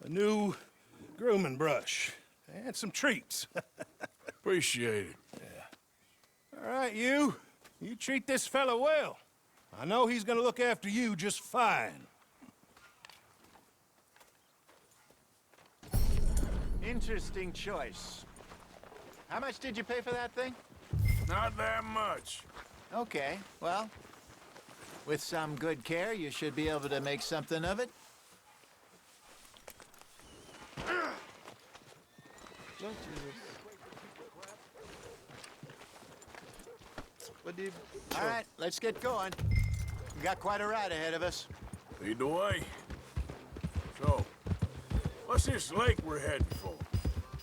a new grooming brush. And some treats. Appreciate it. Yeah. All right, you treat this fella well. I know he's gonna look after you just fine. Interesting choice. How much did you pay for that thing? Not that much. Okay, well, with some good care, you should be able to make something of it. No, Jesus. All right, let's get going. We got quite a ride ahead of us. Lead the way. So, what's this lake we're heading for?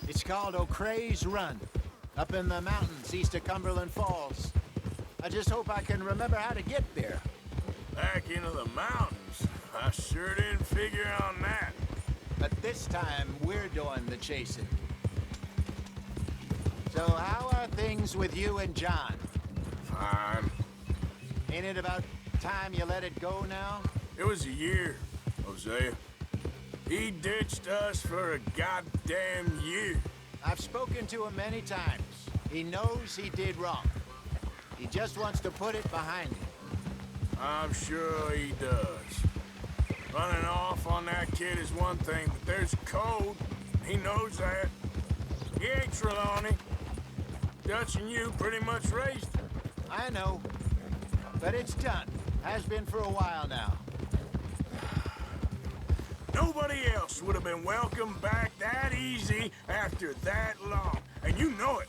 It's called O'Creagh's Run, up in the mountains east of Cumberland Falls. I just hope I can remember how to get there. Back into the mountains? I sure didn't figure on that. But this time, we're doing the chasing. So how are things with you and John? Fine. Ain't it about time you let it go now? It was a year, Hosea. He ditched us for a goddamn year. I've spoken to him many times. He knows he did wrong. He just wants to put it behind him. I'm sure he does. Running off on that kid is one thing, but there's code. He knows that. He ain't Trelawney. Dutch and you pretty much raised him. I know. But it's done. Has been for a while now. Nobody else would have been welcomed back that easy after that long. And you know it.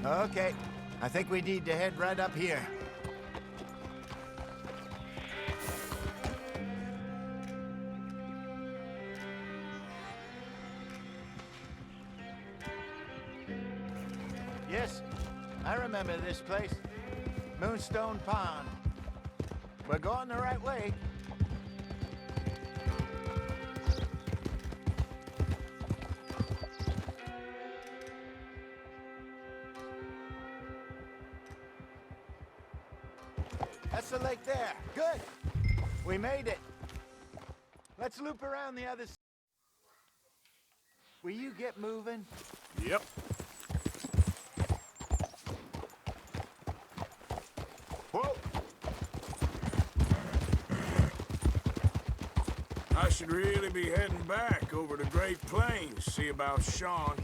Okay. I think we need to head right up here. Yes, I remember this place. Moonstone Pond. We're going the right way. That's the lake there. Good. We made it. Let's loop around the other side. Will you get moving? Yep. Whoa! I should really be heading back over to Great Plains, see about Sean.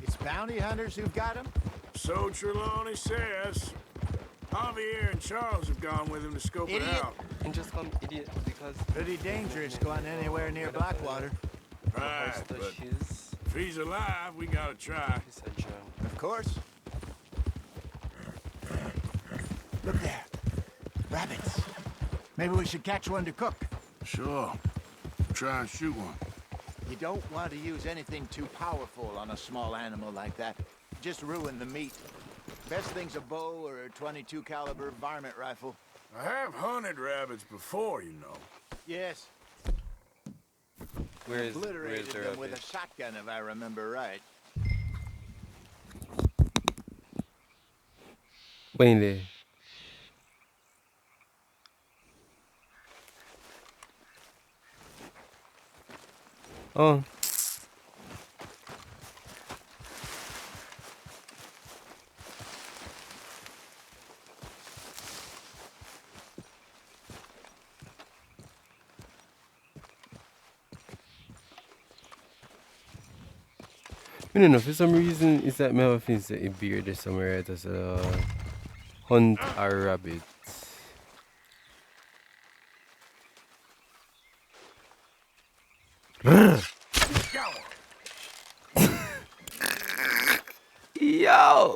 It's bounty hunters who've got him? So Trelawney says. Javier and Charles have gone with him to scope it out. And just come idiot because... Pretty dangerous going anywhere near Blackwater. Right, but if he's alive, we gotta try. Of course. Look there. Rabbits. Maybe we should catch one to cook. Sure. Try and shoot one. You don't want to use anything too powerful on a small animal like that. Just ruin the meat. Best thing's a bow or a .22 caliber varmint rifle. I have hunted rabbits before, you know. Yes. Where's Obliterated the them with rabbit? a shotgun, if I remember right. Wayne. Oh. I don't know, for some reason, it's like me have a beard or somewhere right as a hunt a rabbit. Yo!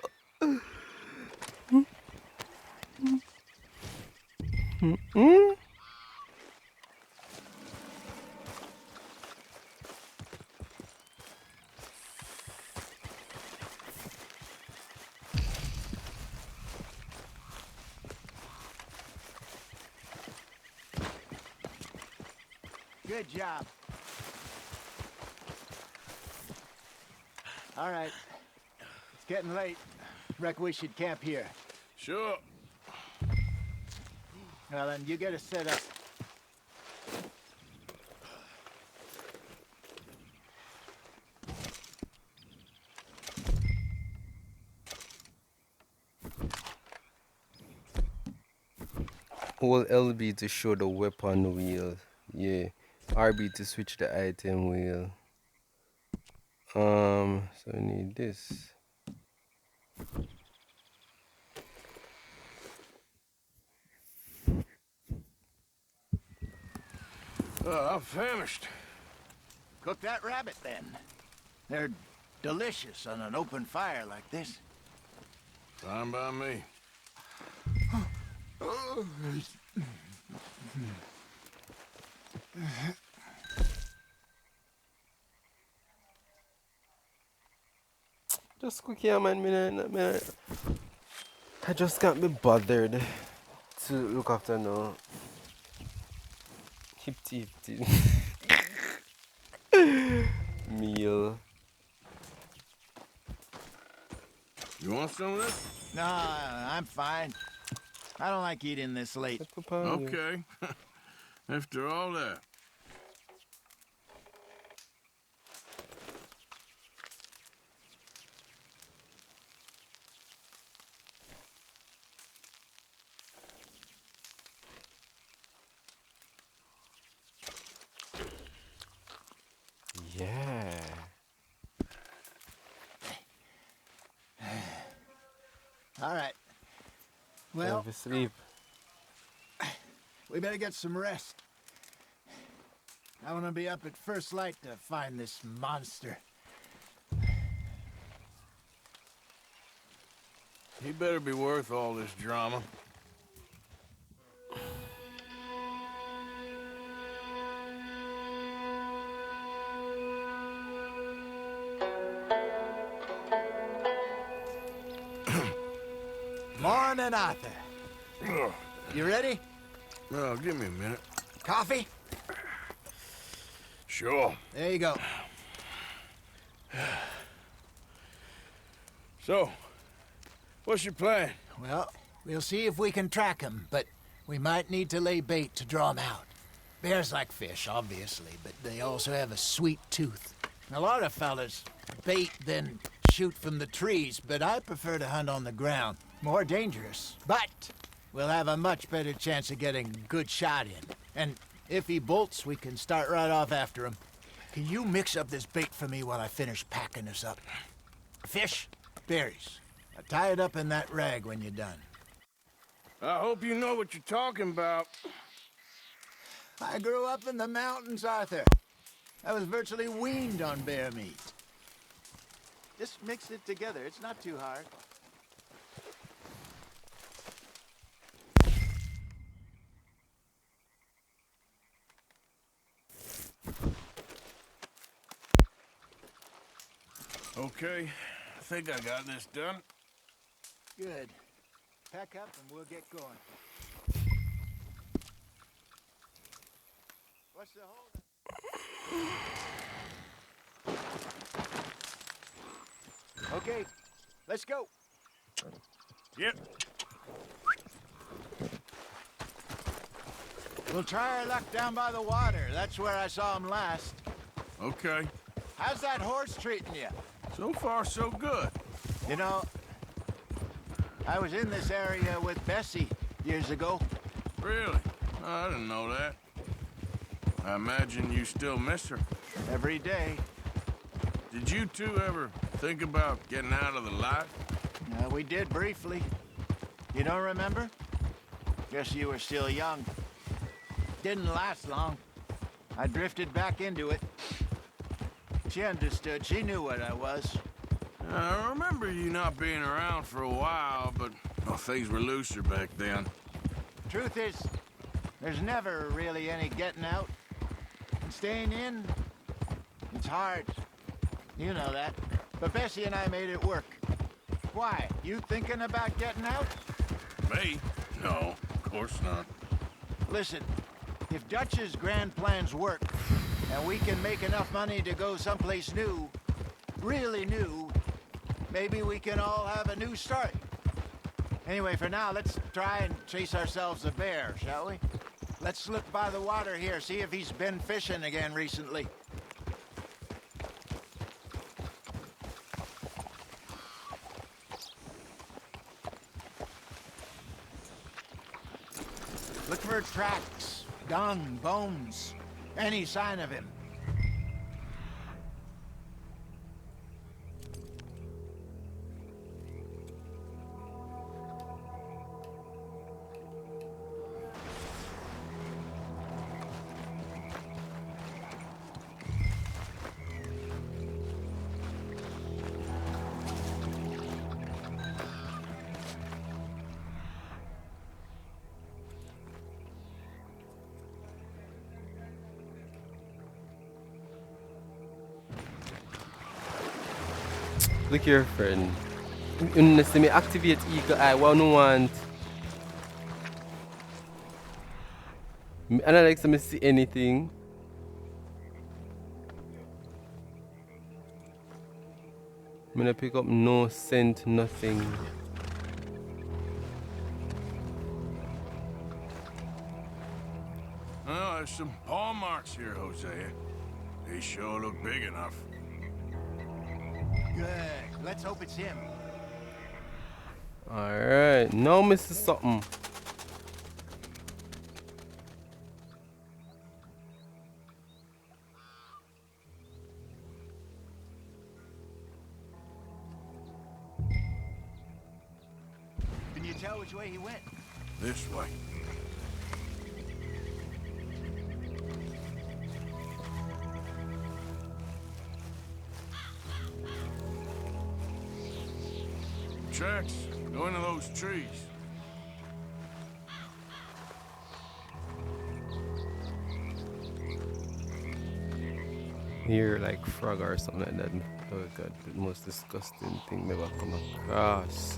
Good job. All right. It's getting late. Reckon we should camp here. Sure. Well, then, you get us set up. Hold LB to show the weapon wheel. Yeah. RB to switch the item wheel. So we need this. I'm famished. Cook that rabbit, then. They're delicious on an open fire like this. Fine by me. Just quick here, man. I just can't be bothered to look after no hip meal. You want some of this? No, I'm fine. I don't like eating this late. Okay. After all that. Yeah. All right. Well, Have a sleep. we better get some rest. I want to be up at first light to find this monster. He better be worth all this drama. Morning, Arthur. You ready? Well, give me a minute. Coffee? Sure. There you go. So, what's your plan? Well, we'll see if we can track him, but we might need to lay bait to draw him out. Bears like fish, obviously, but they also have a sweet tooth. A lot of fellas bait, then shoot from the trees, but I prefer to hunt on the ground. More dangerous, but we'll have a much better chance of getting a good shot in. And if he bolts, we can start right off after him. Can you mix up this bait for me while I finish packing this up? Fish, berries. I'll tie it up in that rag when you're done. I hope you know what you're talking about. I grew up in the mountains, Arthur. I was virtually weaned on bear meat. Just mix it together. It's not too hard. Okay, I think I got this done. Good. Pack up and we'll get going. What's the hold? Okay, let's go. Yep. We'll try our luck down by the water. That's where I saw him last. Okay. How's that horse treating you? So far, so good. You know, I was in this area with Bessie years ago. Really? I didn't know that. I imagine you still miss her. Every day. Did you two ever think about getting out of the life? We did briefly. You don't remember? Guess you were still young. Didn't last long. I drifted back into it. She understood. She knew what I was. I remember you not being around for a while, but things were looser back then. Truth is, there's never really any getting out. And staying in, it's hard. You know that. But Bessie and I made it work. Why? You thinking about getting out? Me? No, of course not. Listen, if Dutch's grand plans work, and we can make enough money to go someplace new, really new, maybe we can all have a new start. Anyway, for now, let's try and chase ourselves a bear, shall we? Let's look by the water here, see if he's been fishing again recently. Look for tracks, dung, bones, any sign of him. Look here, friend. Unless me activate Eagle Eye, what no want. I don't like to see anything. I'm gonna pick up no scent, nothing. Oh, there's some paw marks here, Hosea. They sure look big enough. Good. Let's hope it's him. Alright, now Mr. Something. Can you tell which way he went? This way. Tracks go into those trees. Here, like frog or something like that. Oh god, the most disgusting thing I've ever come across.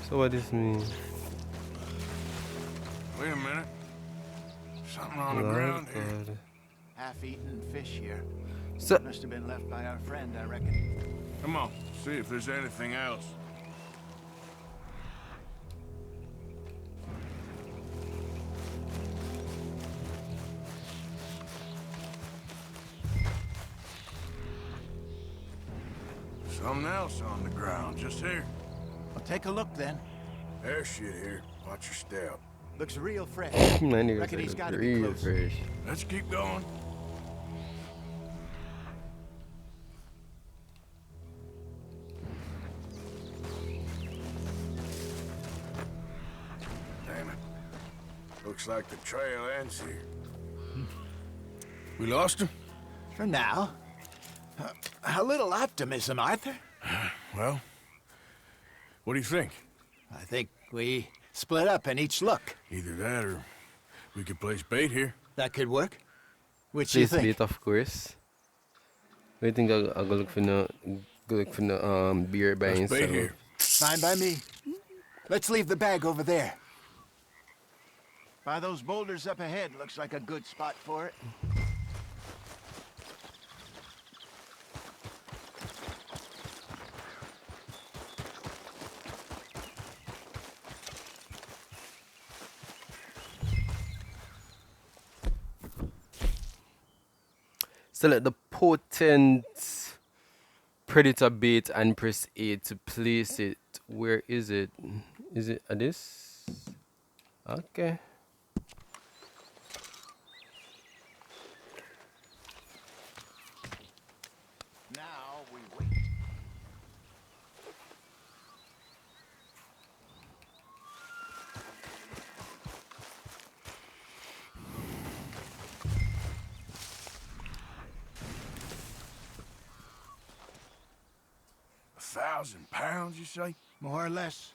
So what this mean? Wait a minute. Something on the Lord ground here. God. Half-eaten fish here. So Must have been left by our friend, I reckon. Come on, see if there's anything else. Something else on the ground, just here. Well, take a look then. There's shit here. Watch your step. Looks real fresh. Man, he was Reckon he's like got to be real close. fresh. Let's keep going. Damn it. Looks like the trail ends here. We lost him? For now. A little optimism, Arthur. Well, what do you think? I think we split up and each look. Either that or we could place bait here. That could work. Which you Place think? bait, of course. I think I'll go look for the beer by There's bait himself. here. Fine by me. Let's leave the bag over there. By those boulders up ahead, looks like a good spot for it. Select the potent predator bait and press A to place it. Where is it? Is it at this? Okay. Now we wait. £1,000, you say? More or less.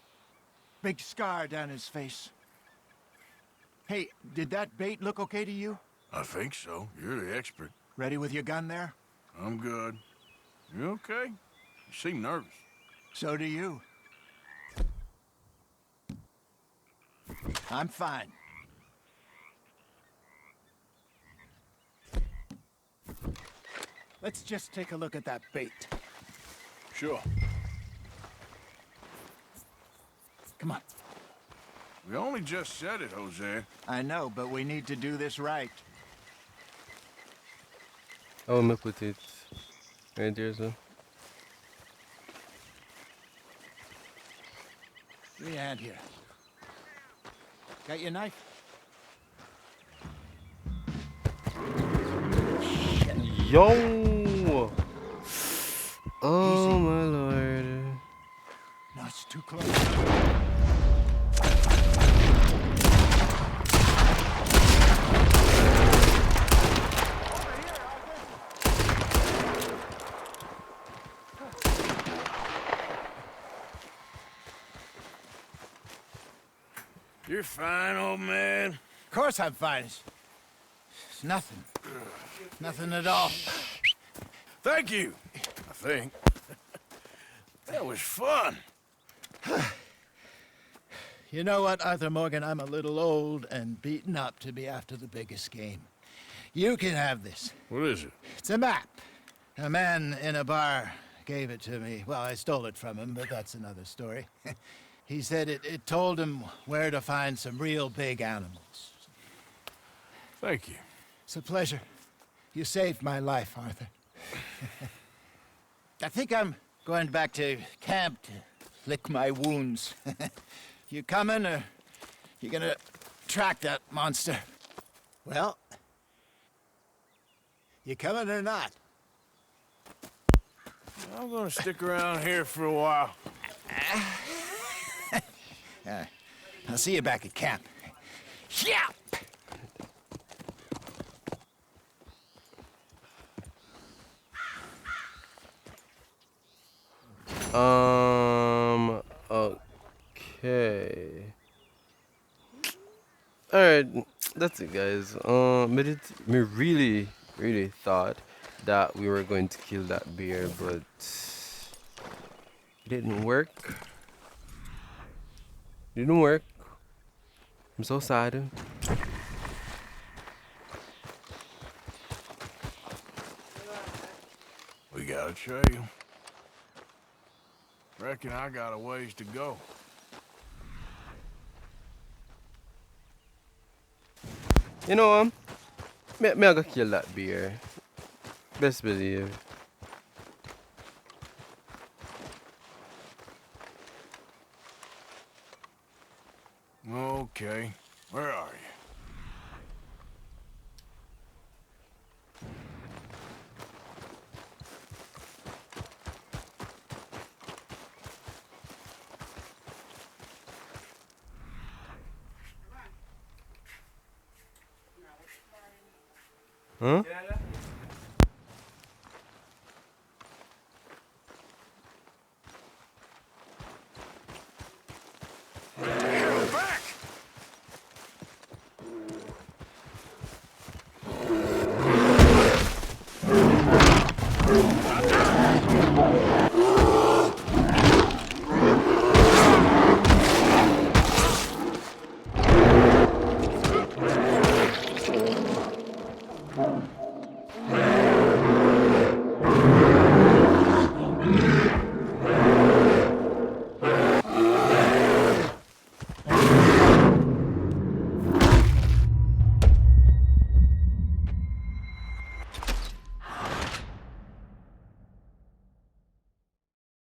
Big scar down his face. Hey, did that bait look okay to you? I think so. You're the expert. Ready with your gun there? I'm good. You okay? You seem nervous. So do you. I'm fine. Let's just take a look at that bait. Sure. Come on. We only just said it, Jose. I know, but we need to do this right. Oh, I'm gonna put it right there, so. Give me a hand here. Got your knife? Yo! Oh my lord. No, it's too close. You're fine, old man. Of course I'm fine. It's nothing. Nothing at all. Thank you, I think. That was fun. You know what, Arthur Morgan? I'm a little old and beaten up to be after the biggest game. You can have this. What is it? It's a map. A man in a bar gave it to me. Well, I stole it from him, but that's another story. He said it told him where to find some real big animals. Thank you. It's a pleasure. You saved my life, Arthur. I think I'm going back to camp to lick my wounds. You coming, or you gonna track that monster? Well, you coming or not? I'm gonna stick around here for a while. I'll see you back at camp. Yeah! Okay. Alright, that's it, guys. We really thought that we were going to kill that bear, but it didn't work. Didn't work. I'm so sad. We got a trail. Reckon I got a ways to go. You know, me I go kill that bear. Best believe. Okay, where are you? Huh?